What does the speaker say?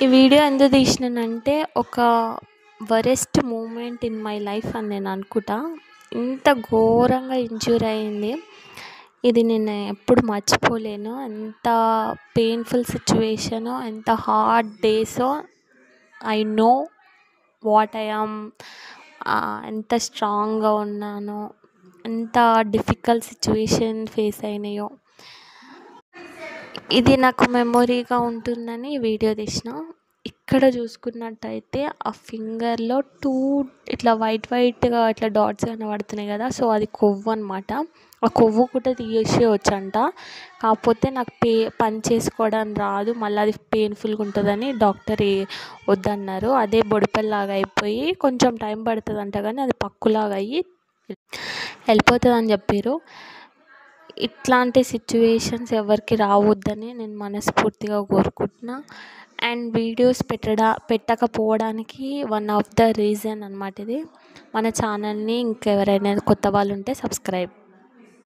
ఈ వీడియో ఎందుకు తీసినానంటే ఒక worst moment in my life అని నేను అనుకుంటా. ఇంత ఘోరంగా ఇంజ్యూర్ అయింది, ఇది నేను ఎప్పుడు మర్చిపోలేను. ఎంత పెయిన్ఫుల్ సిచ్యువేషనో, ఎంత హార్డ్ డేసో. I know what I am, ఎంత స్ట్రాంగ్గా ఉన్నానో, ఎంత డిఫికల్ట్ సిచ్యువేషన్ ఫేస్ అయినాయో. ఇది నాకు మెమొరీగా ఉంటుందని వీడియో తీసిన. ఇక్కడ చూసుకున్నట్టయితే ఆ ఫింగర్లో ఇట్లా వైట్గా ఇట్లా డాట్స్ కనబడుతున్నాయి కదా, సో అది కొవ్వు అనమాట. ఆ కొవ్వు కూడా తీసేయొచ్చంట. కాకపోతే నాకు పని చేసుకోవడానికి రాదు, మళ్ళీ అది పెయిన్ఫుల్గా ఉంటుందని డాక్టర్ వద్దన్నారు. అదే బొడిపెల్లాగా అయిపోయి కొంచెం టైం పడుతుందంట, కానీ అది పక్కులాగా అయ్యి వెళ్ళిపోతుందని చెప్పారు. ఇట్లాంటి సిచ్యువేషన్స్ ఎవరికి రావద్దని నేను మనస్ఫూర్తిగా కోరుకుంటున్నా. అండ్ వీడియోస్ పెట్టకపోవడానికి వన్ ఆఫ్ ద రీజన్ అనమాట ఇది. మన ఛానల్ని ఇంకెవరైనా కొత్త వాళ్ళు ఉంటే సబ్స్క్రైబ్.